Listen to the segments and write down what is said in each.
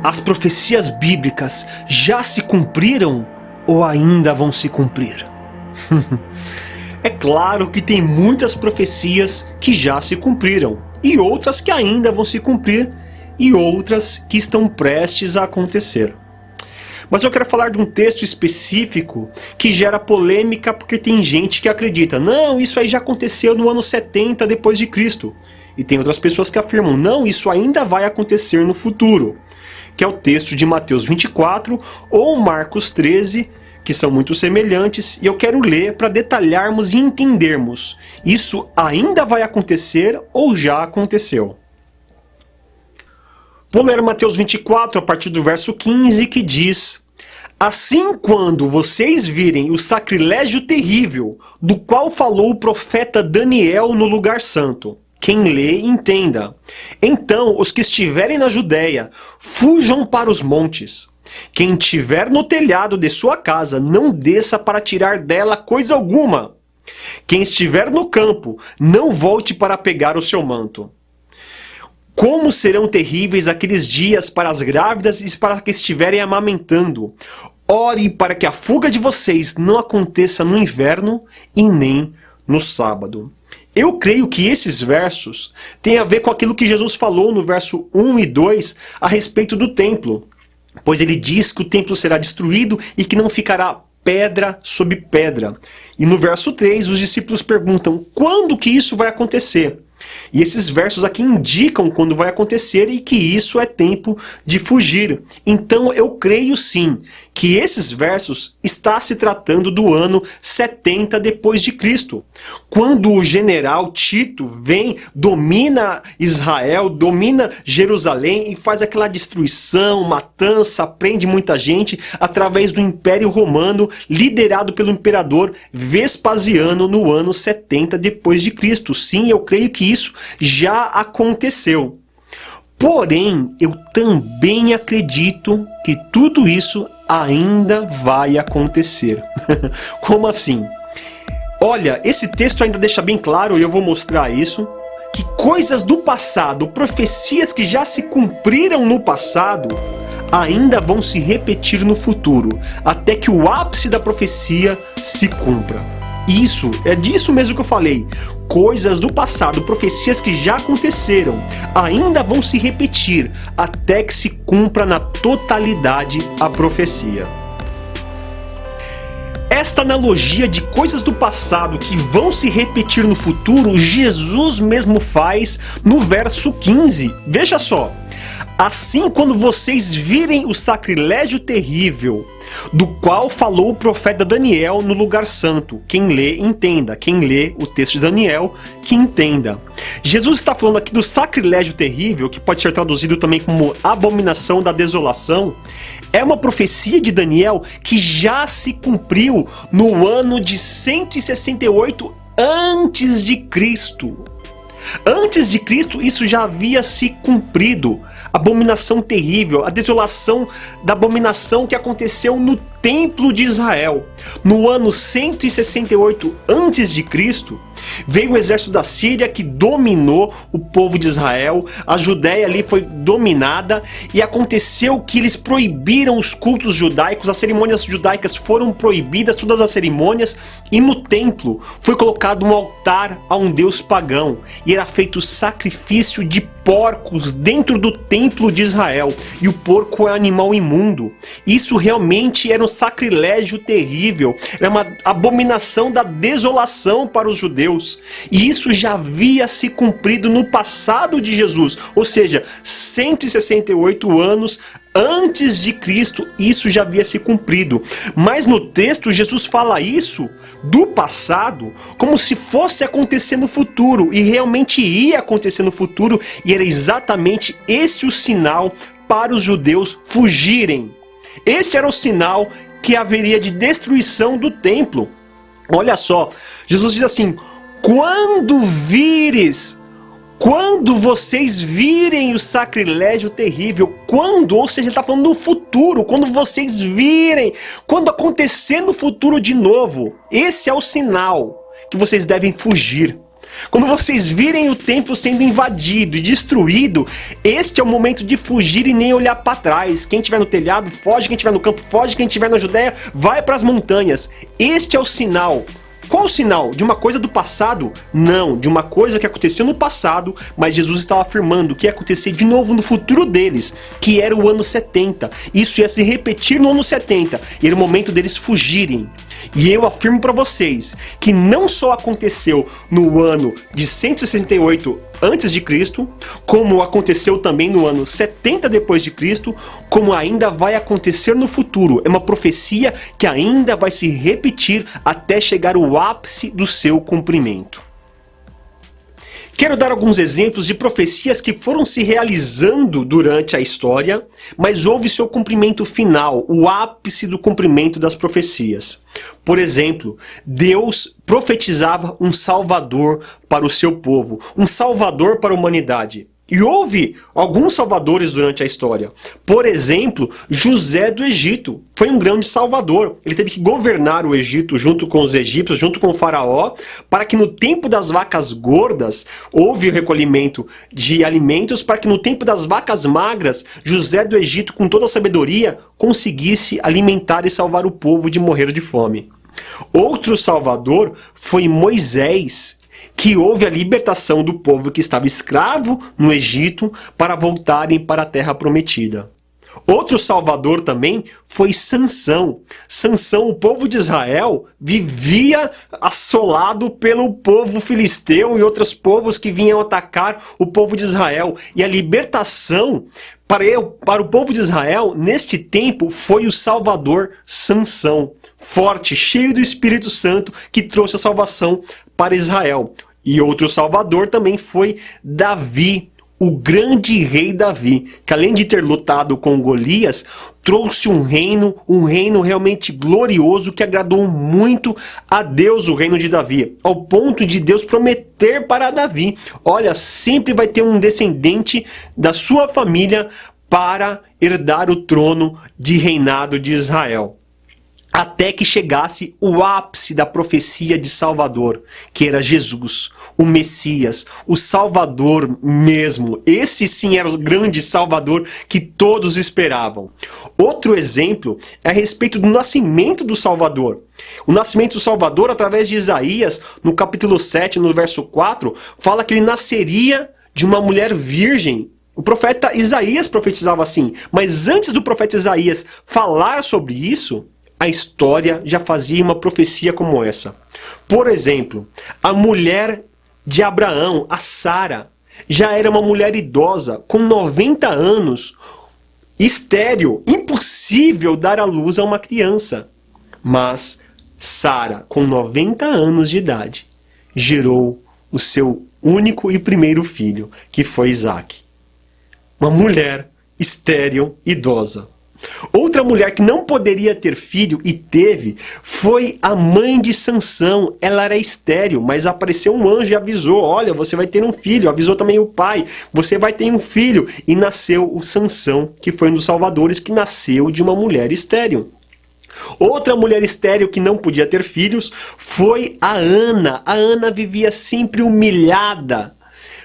As profecias bíblicas já se cumpriram ou ainda vão se cumprir? É claro que tem muitas profecias que já se cumpriram, e outras que ainda vão se cumprir, e outras que estão prestes a acontecer. Mas eu quero falar de um texto específico que gera polêmica porque tem gente que acredita: não, isso aí já aconteceu no ano 70 depois de Cristo. E tem outras pessoas que afirmam: não, isso ainda vai acontecer no futuro. Que é o texto de Mateus 24 ou Marcos 13, que são muito semelhantes, e eu quero ler para detalharmos e entendermos: isso ainda vai acontecer ou já aconteceu? Vou ler Mateus 24 a partir do verso 15, que diz: assim, quando vocês virem o sacrilégio terrível, do qual falou o profeta Daniel no lugar santo. Quem lê, entenda. Então, os que estiverem na Judéia, fujam para os montes. Quem estiver no telhado de sua casa, não desça para tirar dela coisa alguma. Quem estiver no campo, não volte para pegar o seu manto. Como serão terríveis aqueles dias para as grávidas e para que estiverem amamentando. Ore para que a fuga de vocês não aconteça no inverno e nem no sábado. Eu creio que esses versos têm a ver com aquilo que Jesus falou no verso 1 e 2 a respeito do templo. Pois ele diz que o templo será destruído e que não ficará pedra sobre pedra. E no verso 3 os discípulos perguntam: quando que isso vai acontecer? E esses versos aqui indicam quando vai acontecer e que isso é tempo de fugir. Então eu creio sim que esses versos está se tratando do ano 70 depois de Cristo. Quando o general Tito vem, domina Israel, domina Jerusalém e faz aquela destruição, matança, prende muita gente através do Império Romano, liderado pelo imperador Vespasiano no ano 70 depois de Cristo. Sim, eu creio que isso já aconteceu. Porém, eu também acredito que tudo isso ainda vai acontecer. Como assim? Olha, esse texto ainda deixa bem claro, e eu vou mostrar isso, que coisas do passado, profecias que já se cumpriram no passado, ainda vão se repetir no futuro, até que o ápice da profecia se cumpra. Isso, é disso mesmo que eu falei. Coisas do passado, profecias que já aconteceram, ainda vão se repetir até que se cumpra na totalidade a profecia. Esta analogia de coisas do passado que vão se repetir no futuro, Jesus mesmo faz no verso 15. Veja só. Assim, quando vocês virem o sacrilégio terrível, do qual falou o profeta Daniel no lugar santo. Quem lê, entenda. Quem lê o texto de Daniel, que entenda. Jesus está falando aqui do sacrilégio terrível, que pode ser traduzido também como abominação da desolação. É uma profecia de Daniel que já se cumpriu no ano de 168 antes de Cristo. Antes de Cristo, isso já havia se cumprido. Abominação terrível, a desolação da abominação que aconteceu no Templo de Israel. No ano 168 a.C., veio o exército da Síria que dominou o povo de Israel. A Judéia ali foi dominada e aconteceu que eles proibiram os cultos judaicos, as cerimônias judaicas foram proibidas, todas as cerimônias, e no templo foi colocado um altar a um deus pagão e era feito sacrifício de porcos dentro do templo de Israel, e o porco é um animal imundo. Isso realmente era um sacrilégio terrível, era uma abominação da desolação para os judeus, e isso já havia se cumprido no passado de Jesus, ou seja, 168 anos antes de Cristo, isso já havia se cumprido. Mas no texto Jesus fala isso do passado como se fosse acontecer no futuro, e realmente ia acontecer no futuro, e era exatamente esse o sinal para os judeus fugirem. Este era o sinal que haveria de destruição do templo. Olha só, Jesus diz assim: quando vocês virem o sacrilégio terrível, ou seja, ele está falando no futuro, quando vocês virem, quando acontecer no futuro de novo, esse é o sinal que vocês devem fugir. Quando vocês virem o templo sendo invadido e destruído, este é o momento de fugir e nem olhar para trás. Quem estiver no telhado, foge. Quem estiver no campo, foge. Quem estiver na Judéia, vai para as montanhas. Este é o sinal. Qual o sinal? De uma coisa do passado? Não, de uma coisa que aconteceu no passado, mas Jesus estava afirmando que ia acontecer de novo no futuro deles, que era o ano 70. Isso ia se repetir no ano 70, e era o momento deles fugirem. E eu afirmo para vocês que não só aconteceu no ano de 168 antes de Cristo, como aconteceu também no ano 70 depois de Cristo, como ainda vai acontecer no futuro. É uma profecia que ainda vai se repetir até chegar ao ápice do seu cumprimento. Quero dar alguns exemplos de profecias que foram se realizando durante a história, mas houve seu cumprimento final, o ápice do cumprimento das profecias. Por exemplo, Deus profetizava um Salvador para o seu povo, um Salvador para a humanidade. E houve alguns salvadores durante a história. Por exemplo, José do Egito foi um grande salvador. Ele teve que governar o Egito junto com os egípcios, junto com o faraó, para que no tempo das vacas gordas houve o recolhimento de alimentos, para que no tempo das vacas magras, José do Egito, com toda a sabedoria, conseguisse alimentar e salvar o povo de morrer de fome. Outro salvador foi Moisés, que houve a libertação do povo que estava escravo no Egito para voltarem para a terra prometida. Outro salvador também foi Sansão. Sansão, o povo de Israel, vivia assolado pelo povo filisteu e outros povos que vinham atacar o povo de Israel. E a libertação para o povo de Israel, neste tempo, foi o Salvador Sansão, forte, cheio do Espírito Santo, que trouxe a salvação para Israel. E outro salvador também foi Davi, o grande rei Davi, que além de ter lutado com Golias, trouxe um reino realmente glorioso que agradou muito a Deus, o reino de Davi, ao ponto de Deus prometer para Davi: olha, sempre vai ter um descendente da sua família para herdar o trono de reinado de Israel. Até que chegasse o ápice da profecia de Salvador, que era Jesus, o Messias, o Salvador mesmo. Esse sim era o grande Salvador que todos esperavam. Outro exemplo é a respeito do nascimento do Salvador. O nascimento do Salvador, através de Isaías, no capítulo 7, no verso 4, fala que ele nasceria de uma mulher virgem. O profeta Isaías profetizava assim, mas antes do profeta Isaías falar sobre isso, a história já fazia uma profecia como essa. Por exemplo, a mulher de Abraão, a Sara, já era uma mulher idosa, com 90 anos, estéril, impossível dar à luz a uma criança. Mas Sara, com 90 anos de idade, gerou o seu único e primeiro filho, que foi Isaque. Uma mulher estéril, idosa. Outra mulher que não poderia ter filho e teve foi a mãe de Sansão. Ela era estéril, mas apareceu um anjo e avisou: olha, você vai ter um filho. Avisou também o pai: você vai ter um filho. E nasceu o Sansão, que foi um dos salvadores, que nasceu de uma mulher estéril. Outra mulher estéril que não podia ter filhos foi a Ana. A Ana vivia sempre humilhada,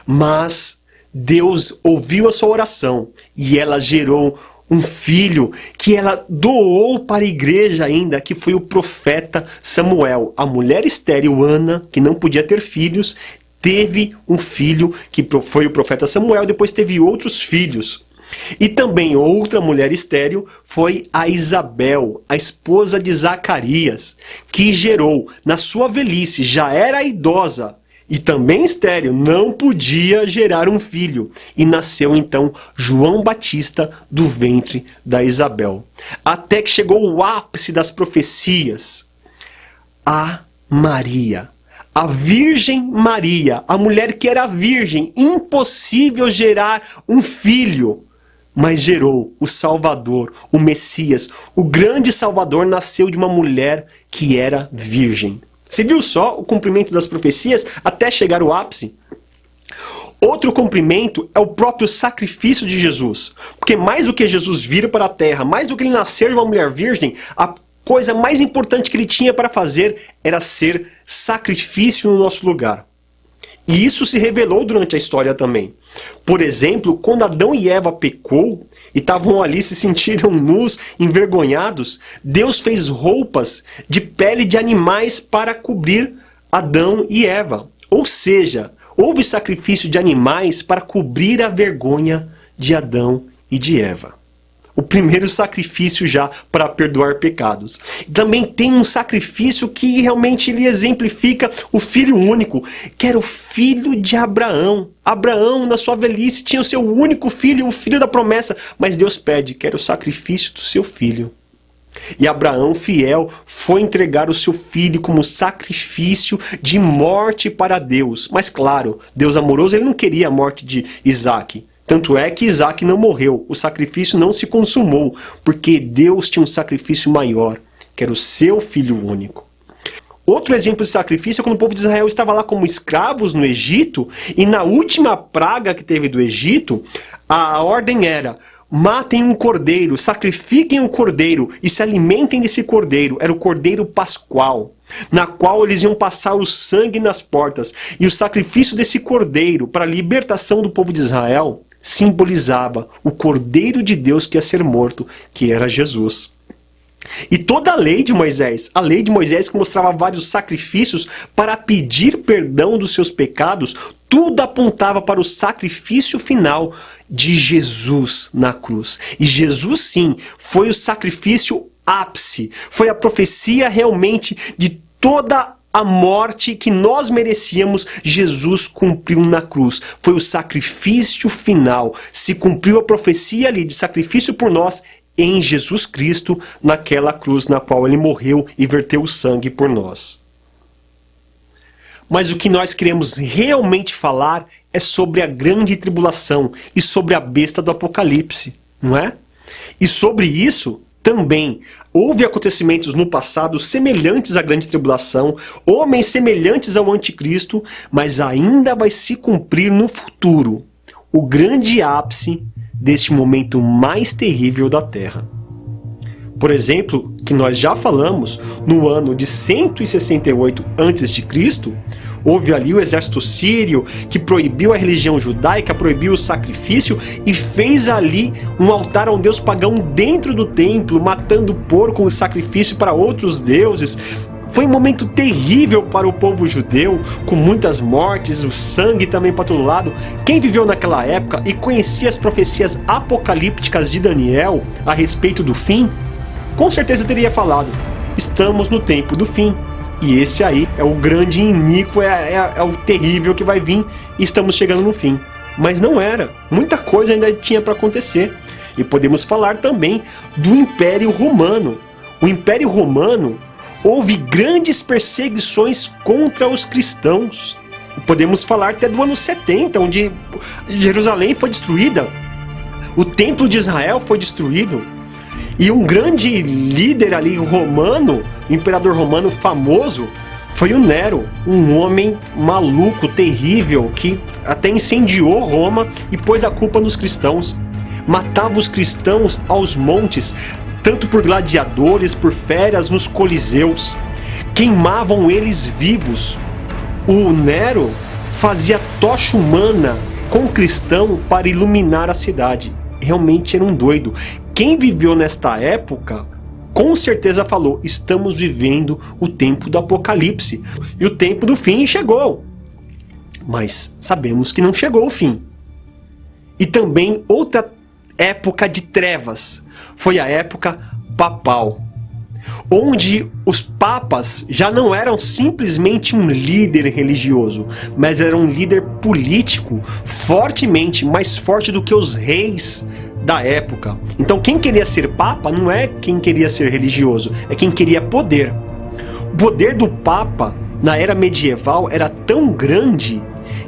mas Deus ouviu a sua oração e ela gerou um filho que ela doou para a igreja ainda, que foi o profeta Samuel. A mulher estéril Ana, que não podia ter filhos, teve um filho que foi o profeta Samuel, depois teve outros filhos. E também outra mulher estéril foi a Isabel, a esposa de Zacarias, que gerou, na sua velhice, já era idosa, e também estéril, não podia gerar um filho. E nasceu então João Batista do ventre da Isabel. Até que chegou o ápice das profecias. A Maria, a Virgem Maria, a mulher que era virgem, impossível gerar um filho. Mas gerou o Salvador, o Messias. O grande Salvador nasceu de uma mulher que era virgem. Você viu só o cumprimento das profecias até chegar ao ápice? Outro cumprimento é o próprio sacrifício de Jesus. Porque mais do que Jesus vir para a terra, mais do que ele nascer de uma mulher virgem, a coisa mais importante que ele tinha para fazer era ser sacrifício no nosso lugar. E isso se revelou durante a história também. Por exemplo, quando Adão e Eva pecou e estavam ali, se sentiram nus, envergonhados, Deus fez roupas de pele de animais para cobrir Adão e Eva. Ou seja, houve sacrifício de animais para cobrir a vergonha de Adão e de Eva. O primeiro sacrifício já para perdoar pecados. Também tem um sacrifício que realmente ele exemplifica o filho único, que era o filho de Abraão. Abraão, na sua velhice, tinha o seu único filho, o filho da promessa, mas Deus pede, quer o sacrifício do seu filho. E Abraão, fiel, foi entregar o seu filho como sacrifício de morte para Deus. Mas claro, Deus amoroso, ele não queria a morte de Isaac. Tanto é que Isaac não morreu, o sacrifício não se consumou, porque Deus tinha um sacrifício maior, que era o seu filho único. Outro exemplo de sacrifício é quando o povo de Israel estava lá como escravos no Egito, e na última praga que teve do Egito, a ordem era: matem um cordeiro, sacrifiquem um cordeiro e se alimentem desse cordeiro. Era o cordeiro pascual, na qual eles iam passar o sangue nas portas. E o sacrifício desse cordeiro para a libertação do povo de Israel simbolizava o Cordeiro de Deus que ia ser morto, que era Jesus. E toda a lei de Moisés que mostrava vários sacrifícios para pedir perdão dos seus pecados, tudo apontava para o sacrifício final de Jesus na cruz. E Jesus, sim, foi o sacrifício ápice, foi a profecia realmente de toda a morte que nós merecíamos. Jesus cumpriu na cruz. Foi o sacrifício final. Se cumpriu a profecia ali de sacrifício por nós em Jesus Cristo, naquela cruz na qual ele morreu e verteu o sangue por nós. Mas o que nós queremos realmente falar é sobre a grande tribulação e sobre a besta do Apocalipse, não é? E sobre isso também houve acontecimentos no passado semelhantes à grande tribulação, homens semelhantes ao anticristo, mas ainda vai se cumprir no futuro o grande ápice deste momento mais terrível da Terra. Por exemplo, que nós já falamos, no ano de 168 a.C., houve ali o exército sírio que proibiu a religião judaica, proibiu o sacrifício e fez ali um altar a um deus pagão dentro do templo, matando porco como sacrifício para outros deuses. Foi um momento terrível para o povo judeu, com muitas mortes, o sangue também para todo lado. Quem viveu naquela época e conhecia as profecias apocalípticas de Daniel a respeito do fim, com certeza teria falado: estamos no tempo do fim. E esse aí é o grande iníquo, é o terrível que vai vir e estamos chegando no fim. Mas não era. Muita coisa ainda tinha para acontecer. E podemos falar também do Império Romano. O Império Romano, houve grandes perseguições contra os cristãos. Podemos falar até do ano 70, onde Jerusalém foi destruída. O Templo de Israel foi destruído. E um grande líder ali romano, o imperador romano famoso, foi o Nero, um homem maluco, terrível, que até incendiou Roma e pôs a culpa nos cristãos. Matava os cristãos aos montes, tanto por gladiadores, por feras nos coliseus. Queimavam eles vivos. O Nero fazia tocha humana com cristão para iluminar a cidade. Realmente era um doido. Quem viveu nesta época, com certeza falou: estamos vivendo o tempo do Apocalipse. E o tempo do fim chegou. Mas sabemos que não chegou o fim. E também outra época de trevas foi a época papal, onde os papas já não eram simplesmente um líder religioso, mas era um líder político fortemente mais forte do que os reis da época. Então quem queria ser papa não é quem queria ser religioso, é quem queria poder. O poder do papa na era medieval era tão grande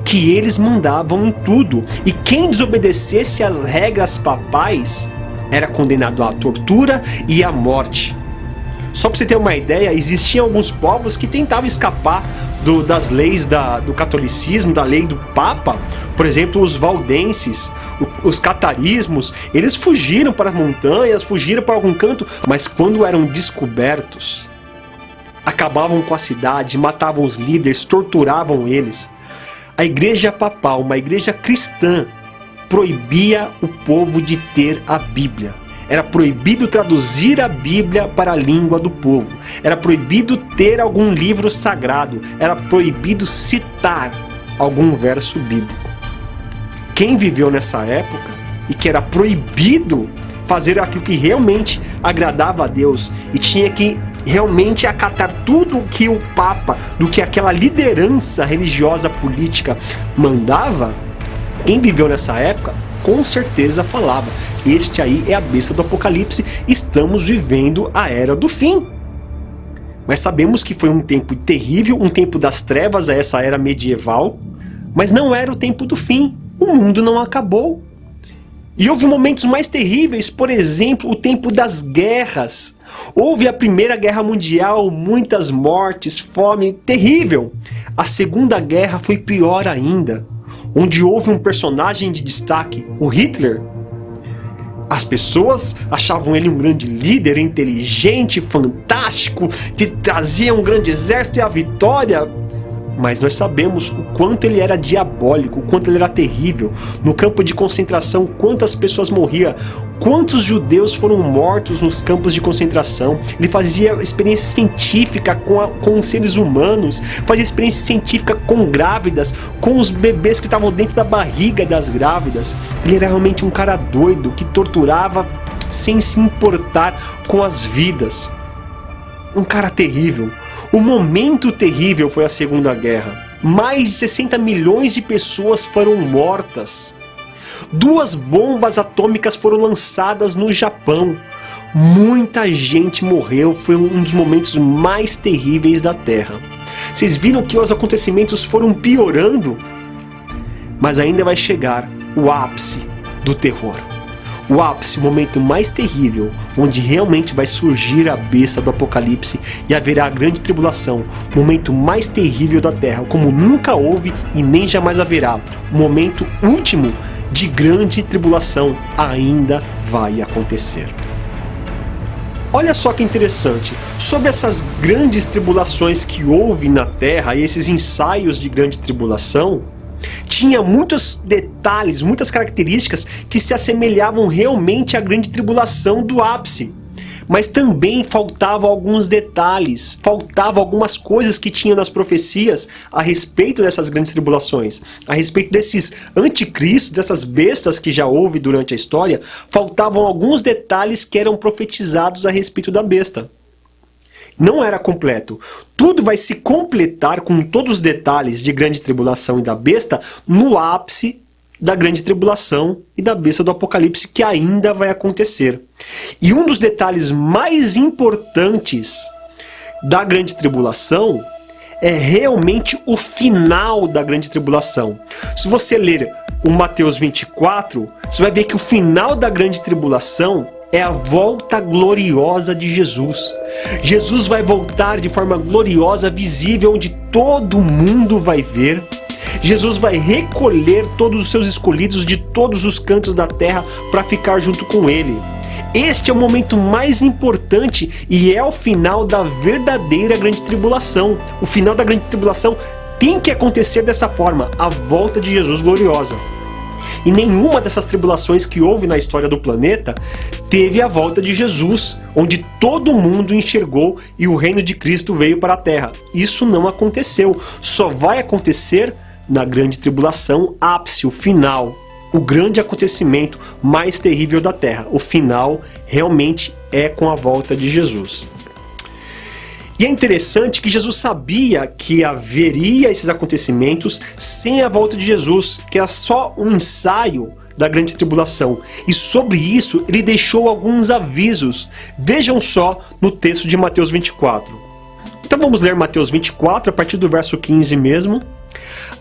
que eles mandavam em tudo, e quem desobedecesse às regras papais era condenado à tortura e à morte. Só para você ter uma ideia, existiam alguns povos que tentavam escapar das leis do catolicismo, da lei do Papa. Por exemplo, os valdenses, os catarismos, eles fugiram para as montanhas, fugiram para algum canto, mas quando eram descobertos, acabavam com a cidade, matavam os líderes, torturavam eles. A igreja papal, uma igreja cristã, proibia o povo de ter a Bíblia. Era proibido traduzir a Bíblia para a língua do povo. Era proibido ter algum livro sagrado. Era proibido citar algum verso bíblico. Quem viveu nessa época e que era proibido fazer aquilo que realmente agradava a Deus e tinha que realmente acatar tudo o que o Papa, do que aquela liderança religiosa política mandava, quem viveu nessa época com certeza falava: este aí é a besta do Apocalipse, estamos vivendo a era do fim. Mas sabemos que foi um tempo terrível, um tempo das trevas a essa era medieval, mas não era o tempo do fim, o mundo não acabou. E houve momentos mais terríveis, por exemplo, o tempo das guerras. Houve a Primeira Guerra Mundial, muitas mortes, fome, terrível. A Segunda Guerra foi pior ainda, onde houve um personagem de destaque, o Hitler. As pessoas achavam ele um grande líder, inteligente, fantástico, que trazia um grande exército e a vitória. Mas nós sabemos o quanto ele era diabólico, o quanto ele era terrível. No campo de concentração, quantas pessoas morriam, quantos judeus foram mortos nos campos de concentração. Ele fazia experiência científica com os seres humanos, fazia experiência científica com grávidas, com os bebês que estavam dentro da barriga das grávidas. Ele era realmente um cara doido, que torturava sem se importar com as vidas. Um cara terrível. O momento terrível foi a Segunda Guerra. Mais de 60 milhões de pessoas foram mortas. 2 bombas atômicas foram lançadas no Japão. Muita gente morreu. Foi um dos momentos mais terríveis da Terra. Vocês viram que os acontecimentos foram piorando? Mas ainda vai chegar o ápice do terror. O ápice, o momento mais terrível, onde realmente vai surgir a besta do Apocalipse e haverá a grande tribulação, o momento mais terrível da Terra, como nunca houve e nem jamais haverá. O momento último de grande tribulação ainda vai acontecer. Olha só que interessante, sobre essas grandes tribulações que houve na Terra e esses ensaios de grande tribulação, tinha muitos detalhes, muitas características que se assemelhavam realmente à grande tribulação do ápice. Mas também faltavam alguns detalhes, faltavam algumas coisas que tinham nas profecias a respeito dessas grandes tribulações, a respeito desses anticristos, dessas bestas que já houve durante a história, faltavam alguns detalhes que eram profetizados a respeito da besta. Não era completo. Tudo vai se completar com todos os detalhes de grande tribulação e da besta no ápice da grande tribulação e da besta do Apocalipse, que ainda vai acontecer. E um dos detalhes mais importantes da grande tribulação é realmente o final da grande tribulação. Se você ler o Mateus 24, você vai ver que o final da grande tribulação é a volta gloriosa de Jesus. Jesus vai voltar de forma gloriosa, visível, onde todo mundo vai ver. Jesus vai recolher todos os seus escolhidos de todos os cantos da terra para ficar junto com ele. Este é o momento mais importante e é o final da verdadeira grande tribulação. O final da grande tribulação tem que acontecer dessa forma, a volta de Jesus gloriosa. E nenhuma dessas tribulações que houve na história do planeta teve a volta de Jesus, onde todo mundo enxergou e o reino de Cristo veio para a Terra. Isso não aconteceu. Só vai acontecer na grande tribulação, ápice, o final. O grande acontecimento mais terrível da Terra. O final realmente é com a volta de Jesus. E é interessante que Jesus sabia que haveria esses acontecimentos sem a volta de Jesus, que era só um ensaio da grande tribulação. E sobre isso ele deixou alguns avisos. Vejam só no texto de Mateus 24. Então vamos ler Mateus 24, a partir do verso 15 mesmo.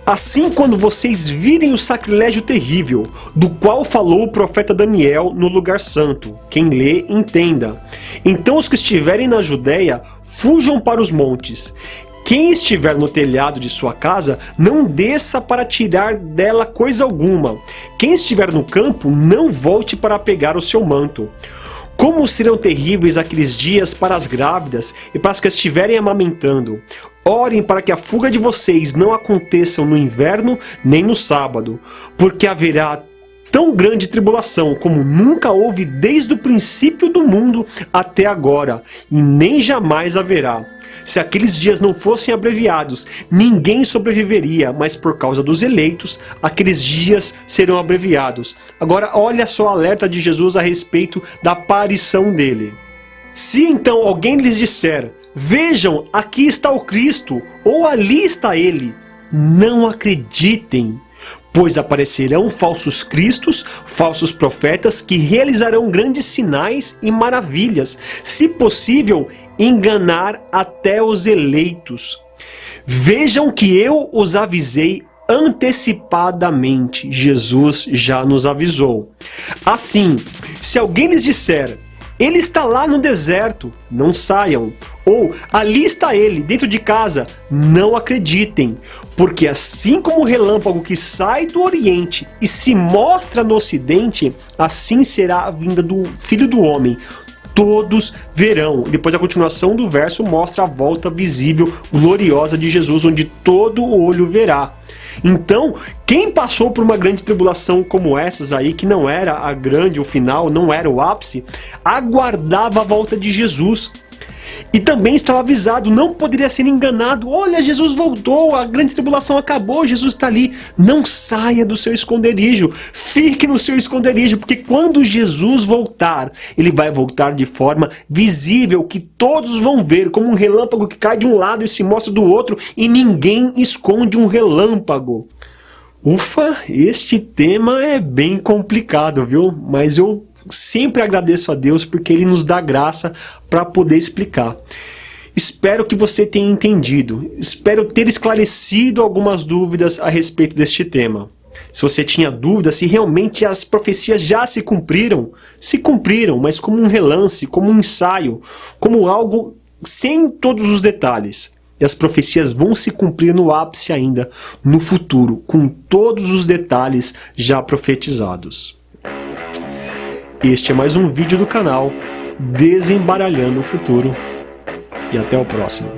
Assim, quando vocês virem o sacrilégio terrível, do qual falou o profeta Daniel no lugar santo, quem lê, entenda. Então os que estiverem na Judéia, fujam para os montes. Quem estiver no telhado de sua casa, não desça para tirar dela coisa alguma. Quem estiver no campo, não volte para pegar o seu manto. Como serão terríveis aqueles dias para as grávidas e para as que estiverem amamentando. Orem para que a fuga de vocês não aconteça no inverno nem no sábado, porque haverá tão grande tribulação como nunca houve desde o princípio do mundo até agora, e nem jamais haverá. Se aqueles dias não fossem abreviados, ninguém sobreviveria, mas por causa dos eleitos, aqueles dias serão abreviados. Agora olha só o alerta de Jesus a respeito da aparição dele. Se então alguém lhes disser: vejam, aqui está o Cristo, ou ali está ele, não acreditem, pois aparecerão falsos cristos, falsos profetas, que realizarão grandes sinais e maravilhas, se possível, enganar até os eleitos. Vejam que eu os avisei antecipadamente. Jesus já nos avisou. Assim, se alguém lhes disser: ele está lá no deserto, não saiam. Ou, ali está ele, dentro de casa, não acreditem. Porque assim como o relâmpago que sai do Oriente e se mostra no Ocidente, assim será a vinda do Filho do Homem. Todos verão. Depois a continuação do verso mostra a volta visível, gloriosa de Jesus, onde todo olho verá. Então, quem passou por uma grande tribulação como essas aí, que não era a grande, o final, não era o ápice, aguardava a volta de Jesus. E também estava avisado, não poderia ser enganado. Olha, Jesus voltou, a grande tribulação acabou, Jesus está ali. Não saia do seu esconderijo, fique no seu esconderijo, porque quando Jesus voltar, ele vai voltar de forma visível, que todos vão ver, como um relâmpago que cai de um lado e se mostra do outro, e ninguém esconde um relâmpago. Ufa, este tema é bem complicado, viu? Mas eu sempre agradeço a Deus porque Ele nos dá graça para poder explicar. Espero que você tenha entendido. Espero ter esclarecido algumas dúvidas a respeito deste tema. Se você tinha dúvida se realmente as profecias já se cumpriram, mas como um relance, como um ensaio, como algo sem todos os detalhes. E as profecias vão se cumprir no ápice ainda, no futuro, com todos os detalhes já profetizados. Este é mais um vídeo do canal Desembaralhando o Futuro. E até o próximo.